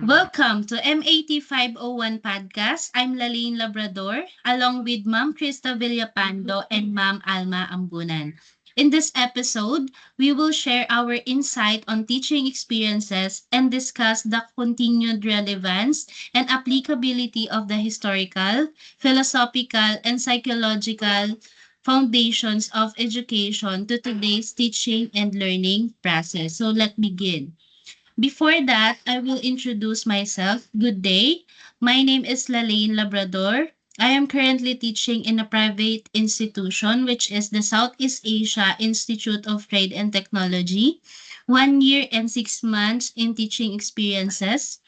Welcome to MAT 501 Podcast. I'm Lalaine Labrador, along with Ma'am Krista Villapando and Ma'am Alma Ambunan. In this episode, we will share our insight on teaching experiences and discuss the continued relevance and applicability of the historical, philosophical, and psychological foundations of education to today's teaching and learning process. So let's begin. Before that, I will introduce myself. Good day. My name is Lalaine Labrador. I am currently teaching in a private institution, which is the Southeast Asia Institute of Trade and Technology. 1 year and 6 months in teaching experiences,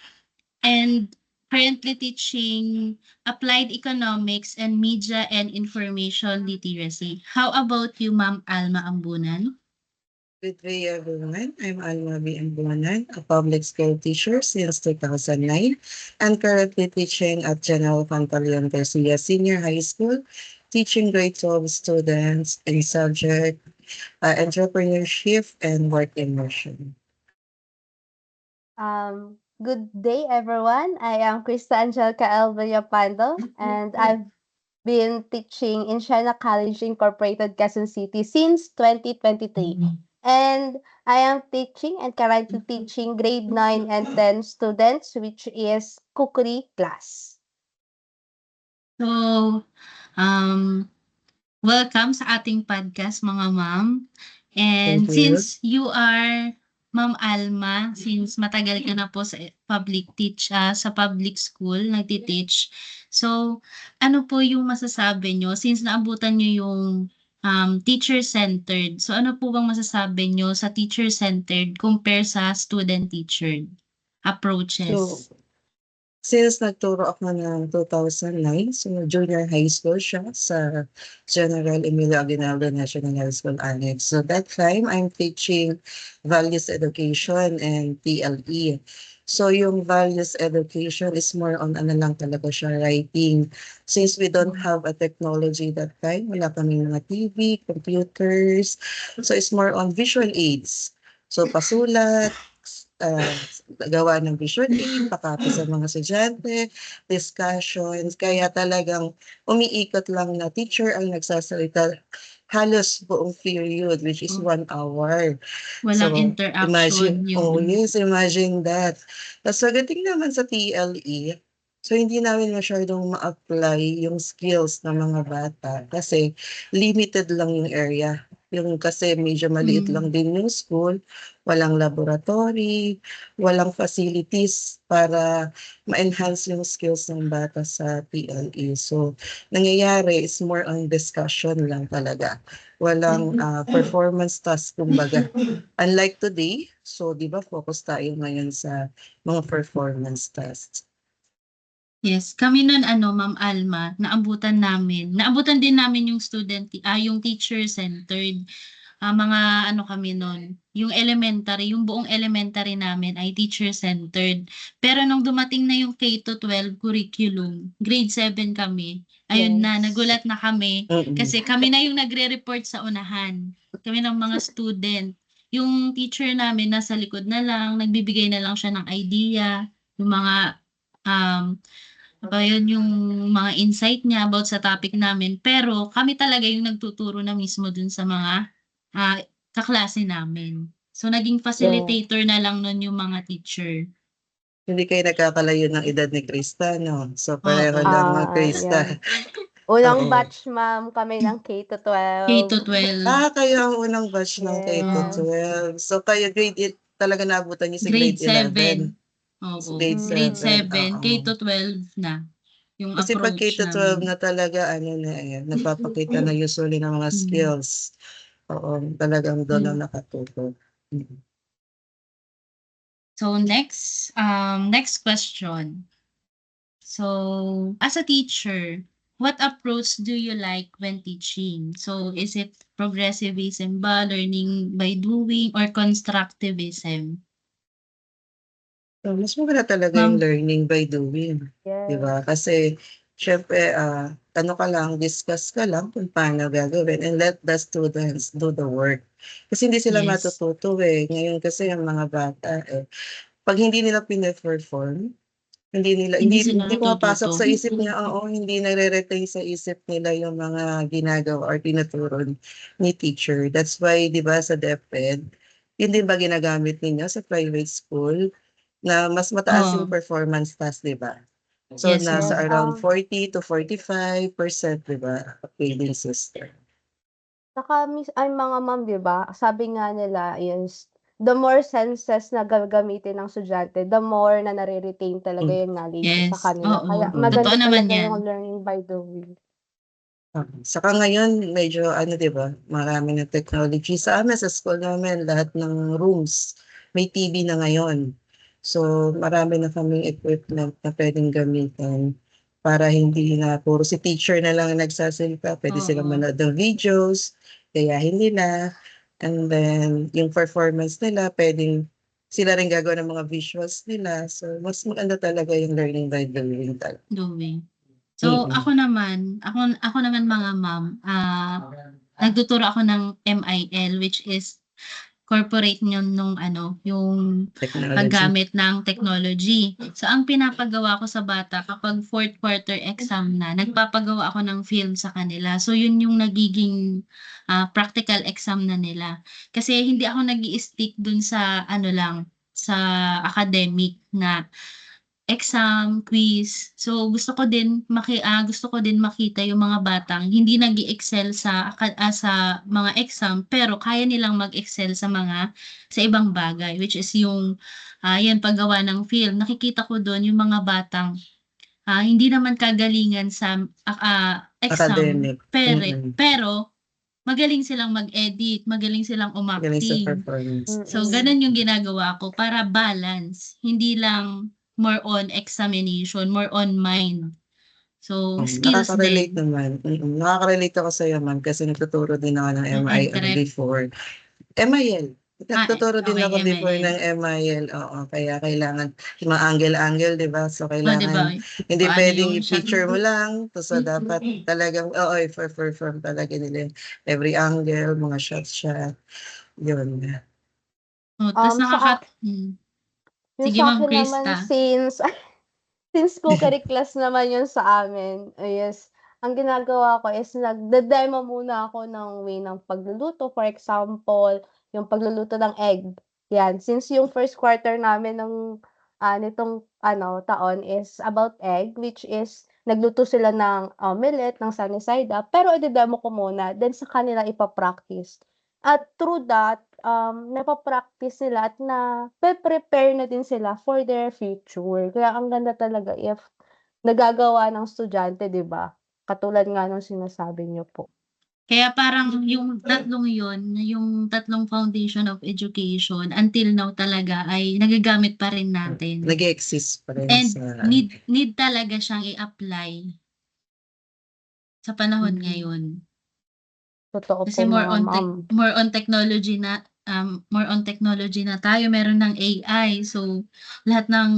and currently teaching applied economics and media and information literacy. How about you, Ma'am Alma Ambunan? Good day, everyone. I'm Alma B. Ambuanan, a public school teacher since 2009 and currently teaching at General Pantaleon Garcia Senior High School, teaching grade 12 students in subject entrepreneurship and work immersion. Good day, everyone. I am Krista Angelica L. Villapando, and I've been teaching in China College Incorporated, Quezon City since 2023. And I am teaching and currently teaching grade 9 and 10 students, which is cookery class. So, um, welcome sa ating podcast mga ma'am. And Thank you. since you are Ma'am Alma, since matagal ka na po sa sa public school nagti-teach. So, ano po yung masasabi nyo since naabutan nyo yung teacher-centered. So, ano po bang masasabi nyo sa teacher-centered compare sa student-teacher So, approaches? since nagturo ako ng 2009, so junior high school siya sa General Emilio Aguinaldo National High School Annex. So that time, I'm teaching values education and PLE. So yung values education is more on ano lang talaga siya, writing. Since we don't have a technology that time, wala kaming mga TV, computers. So it's more on visual aids. So pasulat, uh, gawa ng visual aid, pakata sa mga estudyante, discussions. Kaya talagang umiikot lang na teacher ang nagsasalita halos buong period, which is 1 hour. Walang So, interaction imagine, oh yung yes, imagine that. Tapos pagdating naman sa TLE, so hindi namin masyadong ma-apply yung skills ng mga bata kasi limited lang yung area. Yung kasi medyo maliit lang din yung school, walang laboratory, walang facilities para ma-enhance yung skills ng bata sa TLE. So, nangyayari is more on discussion lang talaga. Walang performance task, kumbaga. Unlike today, so di ba focus tayo ngayon sa mga performance tasks. Yes, kami nun ano, Ma'am Alma, naabutan din namin yung yung teacher-centered. Mga ano kami nun, yung elementary, yung buong elementary namin ay teacher-centered. Pero nung dumating na yung K to 12 curriculum, grade 7 kami, ayun na, Yes. nagulat na kami Mm. kasi kami na yung nagre-report sa unahan. Kami ng mga student. Yung teacher namin nasa likod na lang, nagbibigay na lang siya ng idea, yung mga um, ba yun yung mga insight niya about sa topic namin. Pero kami talaga yung nagtuturo na mismo dun sa mga kaklase namin. So, naging Yeah. facilitator na lang nun yung mga teacher. Hindi kayo nagkakalayo ng edad ni Krista, no? So, pareho Oo. lang mga Krista. Yeah. Unang Oo. batch, ma'am, kami ng K to 12. K to 12. Kayo ang unang batch ng K to Yes. 12. So, kayo grade 8 talaga naabutan niyo si Grade grade 11. 7. Oo. Grade Grade 7. 7. K Oo. to 12 na. Yung Kasi pag approach K-12 namin. na talaga, ano na eh, nagpapakita na usually ng mga skills. Oo, talagang doon ang nakatuto. So, next question. So, as a teacher, what approach do you like when teaching? So, is it progressivism ba, learning by doing, or constructivism? So, mas maganda talaga yung Ma'am, learning by doing. Di Yes. ba? Kasi, syempre, ano ka lang, discuss ka lang kung paano gagawin and let the students do the work. Kasi hindi sila yes. matututo eh. Ngayon kasi yung mga bata eh, 'pag hindi nila pine-perform, Hindi sila hindi pumapasok natututo. sa isip nila, oo, hindi nare-retain sa isip nila yung mga ginagawa or tinuturo ni teacher. That's why 'di ba sa DepEd, yun din ba ginagamit ninyo sa private school na mas mataas yung Oo. performance test, 'di ba? So, Yes, Yes, nasa ma'am. around 40 to 45%, 'di ba, grading system. saka ay mga ma'am 'di ba, sabi nga nila is the more senses na gagamitin ng estudyante, the more na nare-retain talaga Hmm, yung knowledge sa Yes, kanila. Kaya oo. mm. Totoo maganda naman talaga 'yan. yung learning by doing. Saka ngayon medyo ano 'di ba, marami ng technology. Sa amin sa school namin lahat ng rooms may TV na ngayon. So, marami na kaming equipment na puwedeng gamitin para hindi na puro si teacher na lang ang nagsasalita, puwede silang Oo. manood ng videos, gayahin nila, and then yung performance nila puwedeng sila rin gagawa ng mga visuals nila. So, mas maganda talaga yung learning by doing Doing. So, mm. ako naman mga ma'am, nagtuturo ako ng MIL, which is corporate nung ano, yung Technology. paggamit ng technology. So, ang pinapagawa ko sa bata kapag fourth quarter exam na, nagpapagawa ako ng film sa kanila. So, yun yung nagiging practical exam na nila. Kasi hindi ako nag-i-stick dun sa ano lang, sa academic na exam, quiz. So, gusto ko din makita yung mga batang hindi nag-e-excel sa mga exam, pero kaya nilang mag-excel sa ibang bagay, which is yung, 'yan paggawa ng film. Nakikita ko dun yung mga batang, hindi naman kagalingan sa, exam, Academic, mm. pero magaling silang mag-edit, magaling silang Magaling sa umacting. performance. So, Mm. gano'n yung ginagawa ko para balance, hindi lang more on examination, more on mind. So, skills Nakaka-relate din. naman, nakaka-relate ako sa'yo ma'am kasi nagtuturo din ako ng MIL Entrep. before. MIL, nagtuturo din Okey, ako before MIL. ng MIL, oo, kaya kailangan yung mga angle-angle 'di ba? So, Oh, 'di ba, kailangan hindi paano puwedeng yung shot. i-picture mo lang, so dapat talagang oo, i-perform talaga nila yung every angle, mga shot, yun. Oh, ta's Sa yung sige Ma'am sa'kin naman Krista. since cookery class naman yun sa amin, yes, ang ginagawa ko is nagde-demo muna ako ng way ng pagluluto. For example, yung pagluluto ng egg, 'yan. Since yung first quarter namin ng, nitong ano, taon is about egg, which is nagluto sila ng omelette, ng sunny side up, pero ide-demo ko muna then sa kanila ipa-practice. At through that, napa-practice nila at nape-prepare na din sila for their future. Kaya ang ganda talaga if nagagawa ng estudyante, 'di ba? Katulad nga nung sinasabi niyo po. Kaya parang yung tatlong yun, yung tatlong foundation of education until now talaga ay nagagamit pa rin natin. Nag-e-exist pa rin And sa need talaga siyang i-apply sa panahon ngayon. Totoo po Kasi mga ma'am. more on technology na tayo, meron ng AI. So, lahat ng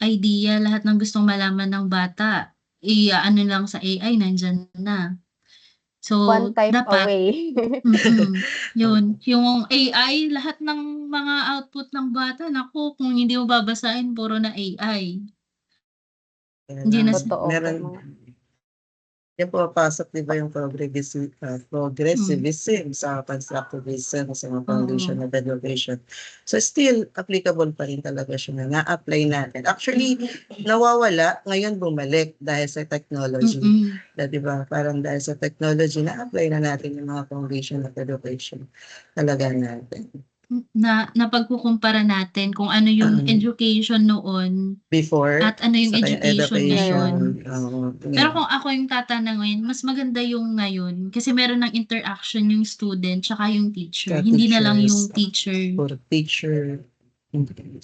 idea, lahat ng gustong malaman ng bata, i-aano lang sa AI, nandiyan na. One So, type dapat away. yun, yung AI, lahat ng mga output ng bata, naku, kung hindi mo babasahin, puro na AI. Hindi na Totoo po meron mga yan pumapasok 'di ba yung hmm, progressivism sa constructivism sa mga foundation oo. of education. So still applicable pa rin talaga siya na na-apply natin. Actually, nawawala, ngayon bumalik dahil sa technology. Mm. 'Di ba parang dahil sa technology na-apply na natin yung mga foundation of education talaga natin. Na napagkukumpara natin kung ano yung Um, education noon Before, at ano yung sa kaya education ngayon. ngayon. education, oo, Pero kung ako yung tatanungin, mas maganda yung ngayon kasi meron ng interaction yung student tsaka yung teacher, hindi na lang teachers. yung teacher. For teacher.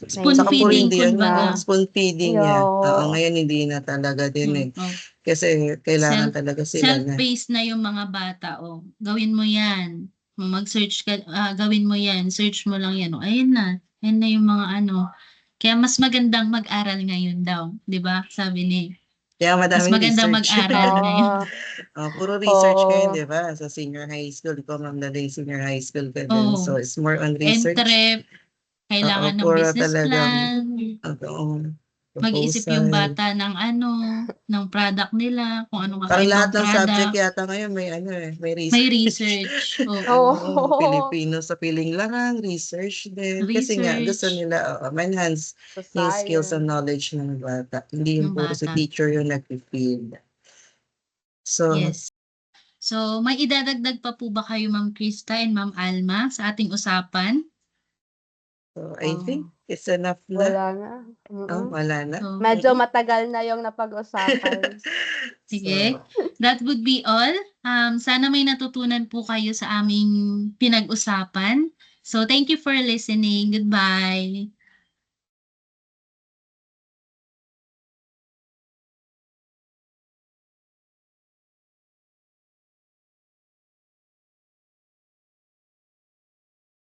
Spoon Saka puro Nai-feel feeding hindi na kumbaga. spoon feeding niya. Oo, yo ngayon hindi na talaga din, Oh. Kasi kailangan Self talaga sila na self-paced na yung mga bata, oh, gawin mo 'yan, mag-search ka, gawin mo 'yan, search mo lang 'yan, oh, ayan na yung mga ano. Kaya mas magandang mag-aral ngayon daw, 'di ba, sabi kaya mas madaming magandang research. mag-aral ngayon. oo, Puro research ngayon, oo. 'di ba? Sa senior high school, ikaw ma'am Lalae, senior high school ka din. Oo, So, it's more on research. Entrep, Kailangan ng puro business talagang plan, mag-iisip yung proposal. bata ng ng product nila, kung anong Parang lahat kakaibang ng subject product. yata ngayon may may May research. research, oo, Oo, Oo. Pilipino sa piling lang, research din. Kasi nga gusto research nila, ma-enhance Sa yung skills and science. knowledge ng bata. Hindi yung ng puro si bata. teacher yung nag-feed. So, Yes. So, may idadagdag pa po ba kayo, Ma'am Krista and Ma'am Alma, sa ating usapan? I think it's enough na. Wala na. Wala na. So, Medyo matagal na yung napag-usapan. sige. So, That would be all. Sana may natutunan po kayo sa aming pinag-usapan. So, thank you for listening. Goodbye.